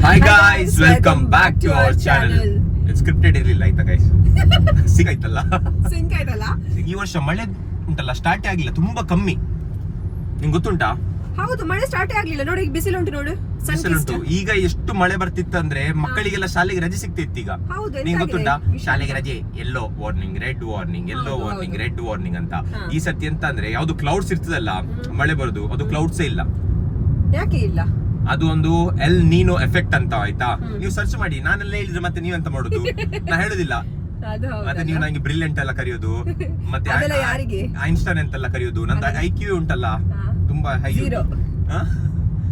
Hi guys, welcome back to our channel. Scripted ಇರಲಿಲ್ಲ ಆಯ್ತಾ guys? ಸಿಗಾಯ್ತಲ್ಲ? Sync ಆಯ್ತಲ್ಲ? ಈ ವರ್ಷ ಮಳೆ ಉಂಟಲ್ಲ ಸ್ಟಾರ್ಟ್ ಆಗಿಲ್ಲ, ತುಂಬಾ ಕಮ್ಮಿ. ನಿಂಗೆ ಗೊತ್ತುಂಟಾ? ಹೌದು, ಮಳೆ ಸ್ಟಾರ್ಟ್ ಆಗ್ಲಿಲ್ಲ. ನೋಡಿ ಈಗ ಬಿಸಿಲು ಉಂಟು ನೋಡು. ಬಿಸಿಲುಂಟು. ಈಗ ಎಷ್ಟು ಮಳೆ ಬರ್ತಿತ್ತಂದ್ರೆ ಮಕ್ಕಳಿಗೆಲ್ಲ ಶಾಲೆಗೆ ರಜೆ ಸಿಗ್ತಿತ್ತು ಈಗ. ನಿಂಗೆ ಗೊತ್ತುಂಟಾ? ಶಾಲೆಗೆ ರಜೆ, yellow warning, red warning, yellow warning, red warning ಅಂತ. ಈ ಸತಿ ಎಂತ ಅಂದ್ರೆ ಯಾವ್ದು ಕ್ಲೌಡ್ಸ್ ಇರ್ತದಲ್ಲ ಮಳೆ ಬರುದು, ಅದು ಕ್ಲೌಡ್ಸೇ ಇಲ್ಲ. ಯಾಕೆ ಇಲ್ಲ? ಅದು ಒಂದು ಎಲ್ ನೀನೋ ಎಫೆಕ್ಟ್ ಅಂತ ಆಯ್ತಾ. ನೀವು ಸರ್ಚ್ ಮಾಡಿ, ನಾನೆಲ್ಲ ಹೇಳಿದ್ರೆ ಮತ್ತೆ ನೀವೆಂತ ಮಾಡುದು? ನಾ ಹೇಳುದಿಲ್ಲ. ಮತ್ತೆ ನೀವು ನಂಗೆ ಬ್ರಿಲಿಯಂಟ್ ಎಲ್ಲ ಕರೆಯೋದು, ಮತ್ತೆ ಐನ್ಸ್ಟೈನ್ ಅಂತೆಲ್ಲ ಕರೆಯೋದು. ನಂದು IQ ಉಂಟಲ್ಲ ತುಂಬಾ ಹೈ.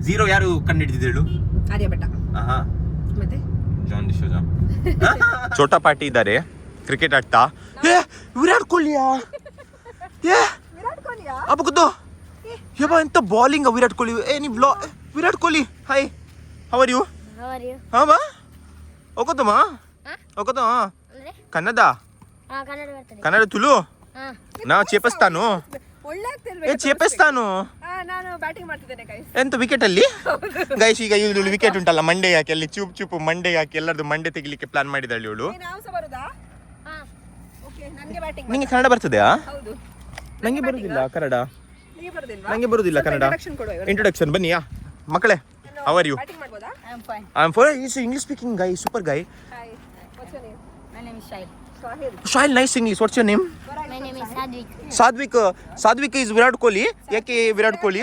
ಝೀರೋ ಯಾರು ಕಂಡಿಡಿದಿದ್ದು ಹೇಳು? ಆರ್ಯಭಟ. ಮತ್ತೆ ಜಾನ್ ಡಿಸೋಜಾ. ಛೋಟಾ ಪಾಟಿ ಇದ್ದಾರೆ, ಕ್ರಿಕೆಟ್ ಆಡ್ತಾ. ವಿರಾಟ್ ಕೊಹ್ಲಿಯಾ? ಅಪ್ಪ ಗೊತ್ತು ಯಬ್ಬ, ಎಂತ ಬಾಲಿಂಗ್ ವಿರಾಟ್ ಕೊಹ್ಲಿ. ನೀ Virat Kohli, hi, how are you? ಹಾ ಬಾ ಹೋಗೋದಮ್ಮ, ಹೋಗೋದ ಕನ್ನಡ, ಕನ್ನಡ ತುಳು. ನಾ ಚೇಪಿಸ್ತಾನು, ಚೇಪಿಸ್ತಾನು. ಎಂತ ವಿಕೆಟ್ ಅಲ್ಲಿ ಗೈಸ್? ಈಗ ಇವಳು ವಿಕೆಟ್ ಉಂಟಲ್ಲ ಮಂಡೆ ಹಾಕಿ ಅಲ್ಲಿ ಚೂಪ್ ಚೂಪು ಮಂಡೆ ಹಾಕಿ ಎಲ್ಲರದು ಮಂಡೆ ತೆಗಿಲಿಕ್ಕೆ ಪ್ಲಾನ್ ಮಾಡಿದಾಳೆ ಇವಳು. ನಿಂಗೆ ಕನ್ನಡ ಬರ್ತದೆಯಾ? ನಂಗೆ ಬರುದಿಲ್ಲ ಕನ್ನಡ, ನಂಗೆ ಬರುದಿಲ್ಲ ಕನ್ನಡ. ಇಂಟ್ರೊಡಕ್ಷನ್ ಬನ್ನಿಯಾ ಮಕ್ಕಳೇ. How are you? I am for English speaking guy, super guy. Shahil, nice English. What's your name? My name is Sadvik. Sadvik. Sadvik is Virat Kohli. Yake Virat Kohli?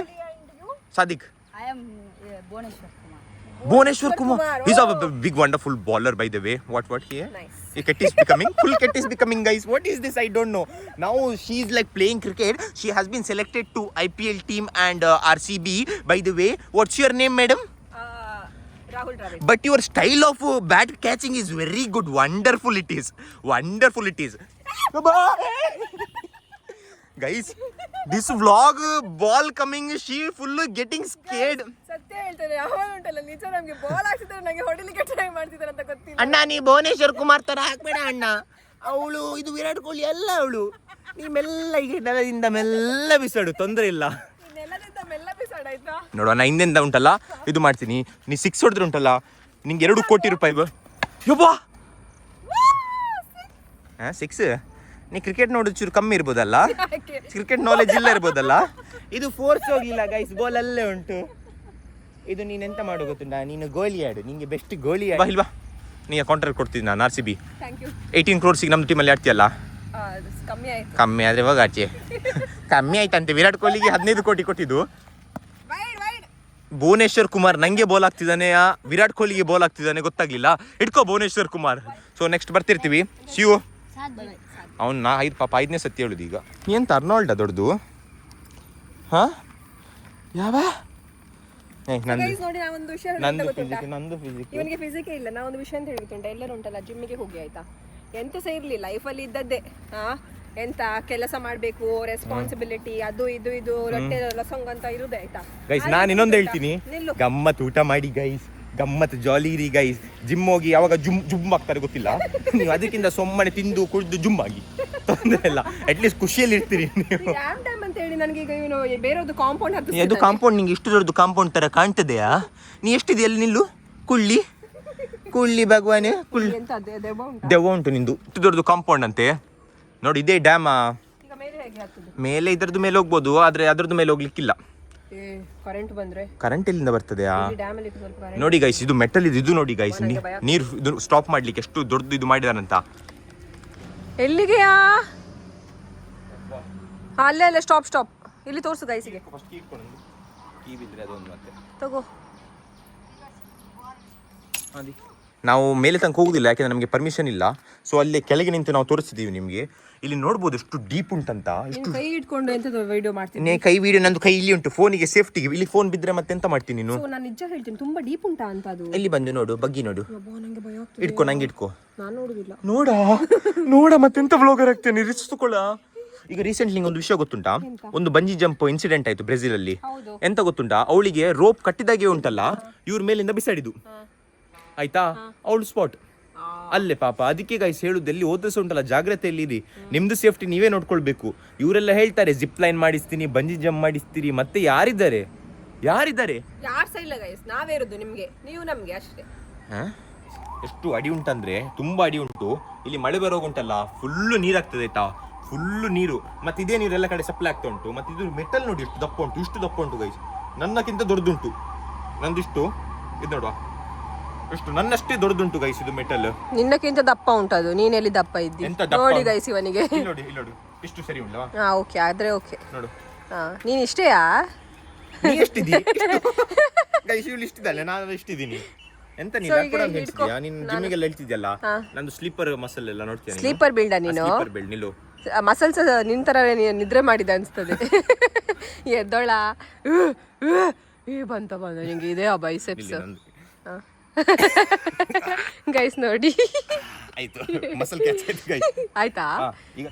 Sadvik. I am Bhuneshwar Kumar. Bhuneshwar Kumar. He's a big wonderful bowler by the way. What here? Nice. A cat is becoming. Full cat is becoming, guys. What is this? I don't know. Now she's like playing cricket. She has been selected to IPL team and RCB. By the way, what's your name, madam? Rahul Dravid. But your style of bat catching is very good. Wonderful it is. Wonderful it is. Guys, this vlog ball coming, she full getting scared. ಸತ್ಯ ಹೇಳ್ತಾರೆ, ಅವನು ಉಂಟಲ್ಲ ನಿಜ ನಮಗೆ ball ಹಾಕ್ಸಿದ್ರೆ ನನಗೆ ಹೊಡಿಲಿಕ್ಕೆ try ಮಾಡ್ತಿದ್ದಾರೆ ಅಂತ ಗೊತ್ತಿಲ್ಲ. ಅಣ್ಣ ನೀ ಭುವನೇಶ್ವರ್ ಕುಮಾರ್ ತರ ಹಾಕ್ಬೇಡ ಅಣ್ಣ. ಅವಳು ಇದು ವಿರಾಟ್ ಕೊಹ್ಲಿ ಅಲ್ಲ ಅವಳು. ನೀ ಮೆಲ್ಲ ಈಗ ನೆಲದಿಂದ ಮೆಲ್ಲ ಬಿಸಾಡು, ತೊಂದರೆ ಇಲ್ಲ. ನೆಲದಿಂದ ಮೆಲ್ಲ ಬಿಸಾಡ ಆಯ್ತಾ? ನೋಡುವ, ನಾ ಹಿಂದೆಂದ ಉಂಟಲ್ಲ ಇದು ಮಾಡ್ತೀನಿ. ನೀ 6 ಹೊಡೆದ್ರೆ ಉಂಟಲ್ಲ ನಿಂಗೆ 2 ಕೋಟಿ ರೂಪಾಯಿ. ಯಬ್ಬಾ 6. ನೀ ಕ್ರಿಕೆಟ್ ನೋಡೋದು ಚೂರು ಕಮ್ಮಿ ಇರ್ಬೋದಲ್ಲ, ಕ್ರಿಕೆಟ್ ನಾಲೆಜ್ ಇಲ್ಲ ಇರ್ಬೋದಲ್ಲ. ಇದು ಫೋರ್ಸ್ ಹೋಗ್ಲಿಲ್ಲ ಗೈಸ್, ಗೋಲ್ ಅಲ್ಲೇ ಉಂಟು. ಇದು ನೀನೆಂತ ಮಾಡೋ ಗೊತ್ತುಂಟಾ? ನೀನು ಗೋಲಿ ಆಡು, ನಿಂಗೆ ಬೆಸ್ಟ್ ಗೋಲಿ ಆಡು. ಇಲ್ವಾ ನೀನು ಕಾಂಟ್ರಾಕ್ಟ್ ಕೊಡ್ತೀನಿ ನಾನು RCB. 18 crores ನಮ್ಮ ಟೀಮಲ್ಲಿ ಆಡ್ತೀಯಲ್ಲ. ಕಮ್ಮಿ ಆದ್ರೆ ಇವಾಗ ಆಚೆ ಕಮ್ಮಿ ಆಯ್ತಂತೆ. ವಿರಾಟ್ ಕೊಹ್ಲಿಗೆ 15 ಕೋಟಿ ಕೊಟ್ಟಿದ್ದು. ಭುವನೇಶ್ವರ್ ಕುಮಾರ್ ನಂಗೆ ಬೋಲ್ ಆಗ್ತಿದ್ದಾನೆ, ವಿರಾಟ್ ಕೊಹ್ಲಿಗೆ ಬೋಲ್ ಆಗ್ತಿದ್ದಾನೆ ಗೊತ್ತಾಗ್ಲಿಲ್ಲ. ಇಟ್ಕೋ ಭುವನೇಶ್ವರ್ ಕುಮಾರ್. ಸೊ ನೆಕ್ಸ್ಟ್ ಬರ್ತಿರ್ತೀವಿ. ಶಿವು ಅವ್ನು 5ನೇ ಸತಿ ಹೇಳುದು. ಈಗ ಎಂತ ಅರ್ನಾಲ್ಡ ದೊಡ್ಡದು? ಹಾ ಯಾವ ನಂದು ಫಿಸಿಕ್ಸ್, ಇವನಿಗೆ ಫಿಸಿಕ್ ಇಲ್ಲ. ನಾ ಒಂದು ವಿಷಯ ಅಂತ ಹೇಳ್ಬಿಟ್ಟುಂಟ, ಎಲ್ಲರೂ ಉಂಟಲ್ಲ ಜಿಮ್ಮಿಗೆ ಹೋಗಿ ಆಯ್ತಾ, ಎಂತ ಸಹ ಇರ್ಲಿ ಲೈಫಲ್ಲಿ ಇದ್ದದ್ದೇ. ಎಂತ ಕೆಲಸ ಮಾಡ್ಬೇಕು, ರೆಸ್ಪಾನ್ಸಿಬಿಲಿಟಿ, ಅದು ಇದು ರೊಟ್ಟೆ ಲಸಂಗ್ ಅಂತ ಇರುದೇ ಆಯ್ತಾ. ಗೈಸ್ ನಾನು ಇನ್ನೊಂದು ಹೇಳ್ತೀನಿ, ಗಮ್ಮತ್ ಊಟ ಮಾಡಿ ಗೈಸ್, ಗಮ್ಮತ್ ಜಾಲಿ ಇರಿ ಗೈಸ್. ಜಿಮ್ ಹೋಗಿ ಯಾವಾಗ ಜುಮ್ ಆಗ್ತಾರೆ ಗೊತ್ತಿಲ್ಲ ನೀವು, ಅದಕ್ಕಿಂತ ಸುಮ್ಮನೆ ತಿಂದು ಕುಡಿದು ಜುಮ್ ಆಗಿ, ತೊಂದರೆ ಇಲ್ಲ. ಅಟ್ಲೀಸ್ಟ್ ಖುಷಿಯಲ್ಲಿ ಇರ್ತೀರಿ ನೀವು. ಅಂತ ಹೇಳಿ ನನಗೆ ಈಗ ಇವನು ಬೇರೆದು ಕಾಂಪೌಂಡ್ ಹತ್ತು. ಅದು ಕಾಂಪೌಂಡ್ ನಿಂಗೆ ಇಷ್ಟು ದೊಡ್ಡದು ಕಾಂಪೌಂಡ್ ತರ ಕಾಣ್ತದೆಯಾ? ನೀ ಎಷ್ಟಿದೆಯಲ್ಲಿ ನಿಲ್ಲು. ಕುಳ್ಳಿ ಭಗವಾನೆ, ಕುಳ್ಳಿ ದೆವ್ವ ಉಂಟು ನಿಂದು. ಇಷ್ಟು ದೊಡ್ಡದು ಕಾಂಪೌಂಡ್ ಅಂತೆ ನೋಡಿ. ಇದೇ ಡ್ಯಾಮ್ ಮೇಲೆ, ಇದರದ್ದು ಮೇಲೆ ಹೋಗ್ಬೋದು, ಆದ್ರೆ ಅದ್ರದ್ದು ಮೇಲೆ ಹೋಗ್ಲಿಕ್ಕಿಲ್ಲ. ಕರೆಂಟ್ ಎಲ್ಲಿಂದ ಬರ್ತದೆಯಾ? ನೋಡಿ ಗೈಸ್, ಇದು ಮೆಟಲ್ ಇದು ನೋಡಿ ಗೈಸ್. ನೀರು ಇದು ಸ್ಟಾಪ್ ಮಾಡ್ಲಿಕ್ಕೆ ಎಷ್ಟು ದೊಡ್ಡದು ಇದು ಮಾಡಿದಾರಂತ. ಎಲ್ಲಿಗೆಯಾ? ಅಲ್ಲೇ ಸ್ಟಾಪ್ ಇಲ್ಲಿ ತೋರ್ಸು ಗೈಸಿಗೆ. ತಗೋ. ನಾವು ಮೇಲೆ ತನಕ ಹೋಗುದಿಲ್ಲ, ಯಾಕೆಂದ್ರೆ ನಮಗೆ ಪರ್ಮಿಷನ್ ಇಲ್ಲ. ಸೊ ಅಲ್ಲಿ ಕೆಳಗೆ ನಿಂತು ನಾವು ತೋರಿಸ್ತಿದೀವಿ ನಿಮಗೆ. ಇಲ್ಲಿ ನೋಡ್ಬೋದು ಎಷ್ಟು ಡೀಪ್ ಉಂಟಂತ. ಕೈ ಇಟ್ಕೊಂಡು ಎಂತ ವಿಡಿಯೋ ಮಾಡ್ತೀನಿ? ಕೈ ವಿಡಿಯೋ ನಂದು ಕೈ ಇಲ್ಲಿ ಉಂಟು, ಫೋನಿಗೆ ಸೇಫ್ಟಿಗೆ. ಇಲ್ಲಿ ಫೋನ್ ಬಿದ್ರೆ ಮತ್ತೆ ಎಂತ ಮಾಡ್ತೀನಿ ನೀನು? ನಾನು ನಿಜ ಹೇಳ್ತೀನಿ, ತುಂಬಾ ಡೀಪ್ ಉಂಟಾ ಅಂತ ಅದು. ಇಲ್ಲಿ ಬಂದು ನೋಡು, ಬಗ್ಗಿ ನೋಡು. ಇಟ್ಕೋ, ನಂಗೆ ಇಟ್ಕೋ. ನಾನು ನೋಡುದಿಲ್ಲ. ನೋಡ ಮತ್ತೆಂತ ವ್ಲಾಗರ್ ಆಗ್ತೇನೆ, ರಿಸ್ಕ್ ತಗೊಳ್ಳ. ಈಗ ರೀಸೆಂಟ್ಲಿ ಒಂದು ವಿಷಯ ಗೊತ್ತುಂಟಾ? ಒಂದು ಬಂಜಿ ಜಂಪ್ ಇನ್ಸಿಡೆಂಟ್ ಆಯ್ತು ಬ್ರೆಜಿಲ್ ಅಲ್ಲಿ. ಎಂತ ಗೊತ್ತುಂಟಾ? ಅವಳಿಗೆ ರೋಪ್ ಕಟ್ಟಿದಾಗೆ ಉಂಟಲ್ಲ, ಇವ್ರ ಮೇಲಿಂದ ಬಿಸಾಡಿದು ಆಯ್ತಾ, ಅವಳು ಸ್ಪಾಟ್ ಅಲ್ಲೇ ಪಾಪ. ಅದಕ್ಕೆ ಗೈಸ್ ಹೇಳುದು, ಎಲ್ಲಿ ಓದಿಸ ಉಂಟಲ್ಲ ಜಾಗ್ರತೆಯಲ್ಲಿರಿ, ನಿಮ್ದು ಸೇಫ್ಟಿ ನೀವೇ ನೋಡ್ಕೊಳ್ಬೇಕು. ಇವರೆಲ್ಲ ಹೇಳ್ತಾರೆ ಜಿಪ್ ಲೈನ್ ಮಾಡಿಸ್ತೀನಿ, ಬಂಜಿ ಜಂಪ್ ಮಾಡಿಸ್ತೀರಿ, ಮತ್ತೆ ಯಾರಿದ್ದಾರೆ? ಯಾರ್ ಇಲ್ಲ ಗೈಸ್, ನಾವೇ ಇರೋದು ನಿಮ್ಗೆ, ನೀವು ನಮ್ಗೆ ಅಷ್ಟೇ. ಎಷ್ಟು ಅಡಿ ಉಂಟಂದ್ರೆ ತುಂಬಾ ಅಡಿ ಉಂಟು. ಇಲ್ಲಿ ಮಳೆ ಬರೋಗುಂಟಲ್ಲ ಫುಲ್ಲು ನೀರಾಗ್ತದೆ ಆಯ್ತಾ, ಫುಲ್ಲು ನೀರು. ಮತ್ತೆ ಇದೇ ನೀರು ಎಲ್ಲ ಕಡೆ ಸಪ್ಲೈ ಆಗ್ತಾ ಉಂಟು. ಮತ್ತೆ ಇದು ಮೆಟಲ್ ನೋಡಿ ಎಷ್ಟು ದಪ್ಪ ಉಂಟು, ಇಷ್ಟು ದಪ್ಪ ಉಂಟು ಗೈಸ್. ನನ್ನಕ್ಕಿಂತ ದೊಡ್ಡದುಂಟು, ನಂದಿಷ್ಟು ಇದು ನೋಡುವ ಎಷ್ಟು, ನನ್ನಷ್ಟೇ ದೊಡ್ಡದುಂಟು ಗೈಸ್ ಇದು ಮೆಟಲ್. ನಿನ್ನಕ್ಕಿಂತ ದಪ್ಪ ಉಂಟದು, ನೀನೆಲ್ಲಿ ದಪ್ಪ ಇದ್ದಿ ಎಂತ ದಪ್ಪ ನೋಡಿ ಉಂಟು? ಗೈಸ್ ಇವನಿಗೆ. ಇಲ್ಲಿ ನೋಡಿ, ಇಲ್ಲಿ ನೋಡು ಇಷ್ಟು ಸರಿ ಉಂಟಾ? ಹಾ ಓಕೆ, ಆದ್ರೆ ಓಕೆ. ನೋಡು ನೀನ್ ಇಷ್ಟೇಯಾ? ನೀ ಎಷ್ಟಿದ್ದೀ ಗೈಸ್? ಇವಳು ಇಷ್ಟಿದ್ದಲ್ಲ, ನಾನು ಇಷ್ಟಿದ್ದೀನಿ. ಎಂತ ನೀನು ಹೇಳ್ತಿದ್ಯಾ? ನೀನು ಜಿಮ್ಮಿಗೆಲ್ಲ ಹೇಳ್ತಿದ್ಯಲ್ಲ, ನಂದು ಸ್ಲೀಪರ್ ಮಸಲ್ ಎಲ್ಲ ನೋಡ್ತೀನಿ. ಸ್ಲೀಪರ್ ಬಿಲ್ಡ ನೀನು? ಸ್ಲೀಪರ್ ಬಿಲ್ಡ್ ನಿಲ್ಲು. ಮಸಲ್ಸ್ ನಿಂತರ ನಿದ್ರೆ ಮಾಡಿದ ಅನ್ಸ್ತದೆ. ಎದ್ದೋಳ ಬಂತ ನಿಂಗೆ ಇದೆ ಆ ಬೈಸೆಪ್ಸ್ ಗೈಸ್ ನೋಡಿ. ಆಯ್ತು, ಮಸಲ್ ಕ್ಯಾಚ್ ಆಯ್ತು ಗೈಸ್. ಆಯ್ತಾ? ಈಗ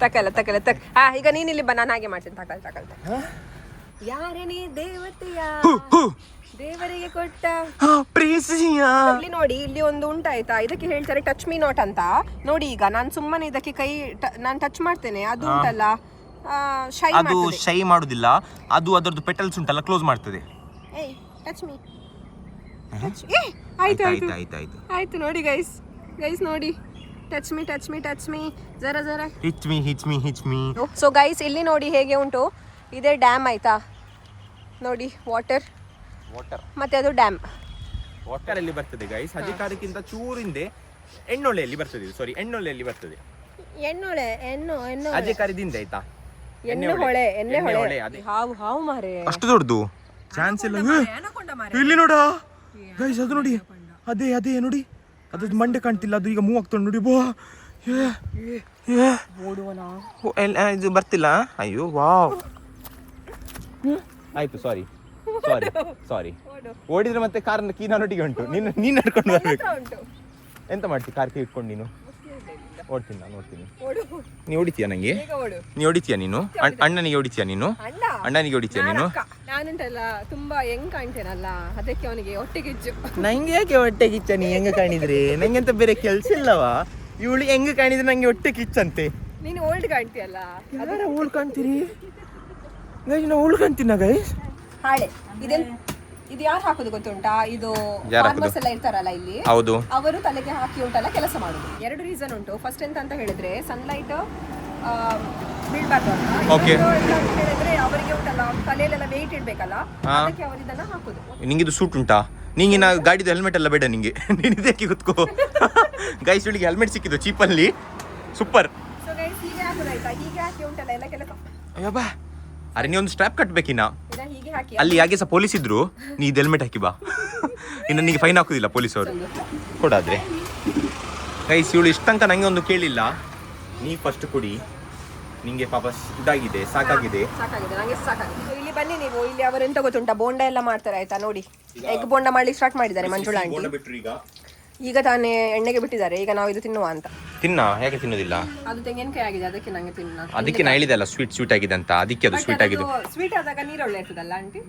ತಕಲ್ಲ ಈಗ ನೀನ್ ಇಲ್ಲಿ ನಾನು ಹಾಗೆ ಮಾಡ್ತೀನಿ. ತಕಲ್ ಯಾರನೇ ದೇವತೆಯ ದೇವರಿಗೆ ಕೊಟ್ಟ ಇಲ್ಲಿ ನೋಡಿ, ಇಲ್ಲಿ ಒಂದು ಉಂಟಾಯ್ತಾ, ಇದಕ್ಕೆ ಹೇಳ್ತಾರೆ ಟಚ್ ಮೀ ನಾಟ್ ಅಂತ. ನೋಡಿ ಈಗ ನಾನು ಸುಮ್ಮನೆ ಇದಕ್ಕೆ ಕೈ ನಾನು ಟಚ್ ಮಾಡ್ತೇನೆ, ಅದು ಉಂಟಲ್ಲ ಶೈ ಅದು ಶೈ ಮಾಡುದಿಲ್ಲ, ಅದು ಅದರದ್ದು ಪೆಟಲ್ಸ್ ಉಂಟಲ್ಲ ಕ್ಲೋಸ್ ಮಾಡ್ತದೆ. ಏಯ್ ಟಚ್ ಮೀ. ಆಯ್ತು ನೋಡಿ ಗೈಸ್ ನೋಡಿ, ಟಚ್ ಮೀ ಜರ ಹಿಚ್ ಮೀ. ಸೊ ಗೈಸ್ ಇಲ್ಲಿ ನೋಡಿ ಹೇಗೆ ಉಂಟು, ಇದೇ ಡ್ಯಾಮ್ ಆಯ್ತಾ ನೋಡಿ, ವಾಟರ್ ಮತ್ತೆ ಅದು ಡ್ಯಾಮ್. ವಾಟರ್ ಅಲ್ಲಿ ಬರ್ತದೆ ಗೈಸ್, ಅಧಿಕಾರಕ್ಕಿಂತ ಚೂರಿಂದೆ ಎಣ್ಣೊಳ್ಳೆಯಲ್ಲಿ ಬರ್ತದೆ. ಸಾರಿ, ಎಣ್ಣೊಳ್ಳೆಯಲ್ಲಿ ಬರ್ತದೆ. ಎಣ್ಣೆ ಅಧಿಕಾರದಿಂದ ಆಯ್ತಾ, ಎಣ್ಣೆ ಹೊಳೆ. ಹಾವು ಮಾರೆ, ಅಷ್ಟು ದೊಡ್ಡದು ಚಾನ್ಸ್ ಇಲ್ಲ. ಇಲ್ಲಿ ನೋಡ ಗೈಸ್, ಅದು ನೋಡಿ, ಅದೇ ನೋಡಿ, ಅದ್ರದ್ದು ಮಂಡೆ ಕಾಣ್ತಿಲ್ಲ, ಅದು ಈಗ ಮೂವ್ ಆಗ್ತದೆ ನೋಡಿ. ಇದು ಬರ್ತಿಲ್ಲ. ಅಯ್ಯೋ ವಾವ್. ಆಯ್ತು, ಸಾರಿ ಓಡಿದ್ರೆ ಮತ್ತೆ ಕಾರ್ ಕೀ ನನ್ನೊಟ್ಟಿಗೆ ಉಂಟು, ನೀನ್ ನಡ್ಕೊಂಡು ಬರ್ಬೇಕು. ಎಂತ ಮಾಡ್ತಿ ಕಾರ್ ಕೀ ಇಟ್ಕೊಂಡು ನೀನು? ಓಡ್ತೀನಿ ನಾನು, ನೀ ಹೊಡಿತೀಯ ನಂಗೆ? ನೀ ಹೊಡಿತೀಯ ನೀನು? ಅಣ್ಣನಿಗೆ ಹೊಡಿತೀಯ ನೀನು? ಅಣ್ಣನಿಗೆ ಹೊಡಿತೀಯ ನೀನು? ನಾನುಂಟಲ್ಲ ತುಂಬಾ ಹೆಂಗ್ ಕಾಣ್ತೇನಲ್ಲ, ಅದಕ್ಕೆ ಅವನಿಗೆ ಹೊಟ್ಟೆಗಿಚ್ಚು. ನಂಗೆ ಯಾಕೆ ಹೊಟ್ಟೆ ಕಿಚ್ಚ? ನೀ ಹೆಂಗ ಕಾಣಿದ್ರೆ ನಂಗೆಂತ ಬೇರೆ ಕೆಲ್ಸ ಇಲ್ಲವಾ? ಇವಳು ಹೆಂಗ ಕಾಣಿದ್ರೆ ನಂಗೆ ಹೊಟ್ಟೆ ಕಿಚ್ಚಂತೆ. ನೀನು ಓಲ್ಡ್ ಕಾಣ್ತೀಯಲ್ಲ. ಓಲ್ಡ್ ಕಾಣ್ತೀರಿ ಗೈಸ್? ನಾ ಓಲ್ಡ್ ಕಾಣ್ತೀನ ಗೈಸ್? ಹಾಳೆ ಇದು ಯಾರು ಹಾಕೋದು ಗೊತ್ತುಂಟಾ? ಇದು ಫಾರ್ಮರ್ಸ್ ಎಲ್ಲ ಇರ್ತಾರಲ್ಲ ಇಲ್ಲಿ, ಹೌದು, ಅವರು ತಲೆಗೆ ಹಾಕಿ ಉಂಟಲ್ಲ ಕೆಲಸ ಮಾಡುದು. 2 ರೀಸನ್ ಉಂಟು. ಫಸ್ಟ್ ಎಂತ ಅಂತ ಹೇಳಿದ್ರೆ ಸನ್ಲೈಟ್ ಬೀಳ್ಬಾರ್ದು ಅಂತ. Okay. ಅಂತ ಹೇಳಿದ್ರೆ ಅವರಿಗೆ ಉಂಟಲ್ಲ ತಲೆಯಲ್ಲೆಲ್ಲ ವೆಯ್ಟ್ ಇಡ್ಬೇಕಲ್ಲ, ಅದಕ್ಕೆ ಅವರು ಇದನ್ನ ಹಾಕುದು. ನಿಂಗಿದು ಸೂಟ್ ಉಂಟಾ? ನಿಂಗೆ ನಾ ಗಾಡಿದು ಹೆಲ್ಮೆಟ್ ಎಲ್ಲ ಬೇಡ ನಿಂಗೆ, ನೀನು ಇದಕ್ಕೆ ಕೂತ್ಕೋ. ಗೈಸ್ ಇವಳಿಗೆ ಹೆಲ್ಮೆಟ್ ಸಿಕ್ಕಿದ್ದು ಚೀಪಲ್ಲಿ, ಸೂಪರ್. ಸೊ ಗೈಸ್ ಹೀಗೆ ಹಾಕುದಾಯ್ತಾ, ಹೀಗೆ ಹಾಕಿ ಉಂಟಲ್ಲ ಎಲ್ಲ ಕೆಲಸ. ಅಯ್ಯಬ್ಬಾ, ಅರೆ ನೀ ಒಂದು ಸ್ಟ್ರಾಪ್ ಕಟ್ಬೇಕಿನ್ನ. ಹೀಗೆ ಹಾಕಿ ಅಲ್ಲಿ ಯಾಕೆ ಸಹ ಪೊಲೀಸ್ ಇದ್ರು, ನೀ ಇದು ಹೆಲ್ಮೆಟ್ ಹಾಕಿ ಬಾ. ಇನ್ನು ನಿನಗೆ ಫೈನ್ ಹಾಕುದಿಲ್ಲ ಪೊಲೀಸವರು ಕೊಡಾದ್ರೆ. ಗೈಸ್ ಇವಳು ಇಷ್ಟಂಕ ನಂಗೆ ಒಂದು ಕೇಳಿಲ್ಲ. ನೀ ಫಸ್ಟ್ ಕುಡಿ, ನಿಂಗೆ ಪಾಪ ಇದಾಗಿದೆ, ಸಾಕಾಗಿದೆ ನಂಗೆ ಸಾಕಾಗಿದೆ. ಇಲ್ಲಿ ಬನ್ನಿ ನೀವು, ಇಲ್ಲಿ ಅವರು ಎಂತ ಗೊತ್ತುಂಟಾ, ಬೋಂಡ ಎಲ್ಲ ಮಾಡ್ತಾರೆ ಆಯ್ತಾ. ನೋಡಿ ಎಗ್ ಬೋಂಡ ಮಾಡ್ಲಿಕ್ಕೆ ಸ್ಟಾರ್ಟ್ ಮಾಡಿದ್ದಾರೆ ಮಂಜುಳಾ ಆಂಟಿ. ಈಗ ತಾನೇ ಎಣ್ಣೆಗೆ ಬಿಟ್ಟಿದ್ದಾರೆ. ಈಗ ನಾವು ಇದು ತಿನ್ನುವ ಅಂತ. ಯಾಕೆ ತಿನ್ನೋದಿಲ್ಲ? ಅದು ತೆಂಗಿನಕಾಯಿ ಆಗಿದೆ, ಅದಕ್ಕೆ ನಂಗೆ ಅದಕ್ಕೆ ನಾ ಹೇಳಿದಲ್ಲ ಸ್ವೀಟ್ ಆಗಿದೆ ಅಂತ, ಅದಕ್ಕೆ ಅದು ಸ್ವೀಟ್ ಆಗಿದೆ. ಸ್ವೀಟ್ ಆದಾಗ ನೀರು ಒಳ್ಳೆ ಇರ್ತದಲ್ಲ ಆಂಟಿ?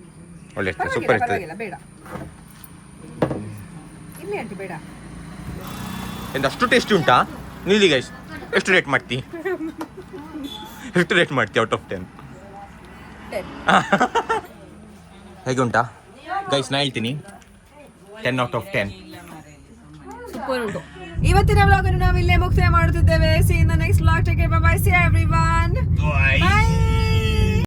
ಒಳ್ಳೆ ಇರ್ತದೆ, ಸೂಪರ್ ಇರ್ತದೆ. ಬೇಡ ಇಲ್ಲಿ ಆಂಟಿ ಬೇಡ. ಎಂತ ಅಷ್ಟು ಟೇಸ್ಟಿ ಉಂಟಾ? ನಿಲ್ಲಿ ಗೈಸ್, ಎಷ್ಟು ರೇಟ್ ಮಾಡ್ತಿ? Out of 10? ಹೇಗೆ ಉಂಟಾ ಗೈಸ್? ನಾ ಹೇಳ್ತೀನಿ 10 out of 10. ಸೂಪರ್ ಉಂಟು. ಇವತ್ತಿನ ವ್ಲಾಗ್ ಅನ್ನು ನಾವು ಇಲ್ಲೇ ಮುಕ್ತಾಯ ಮಾಡುತ್ತಿದ್ದೇವೆ. See you in the next vlog. Take care. Bye bye. See you everyone. Bye.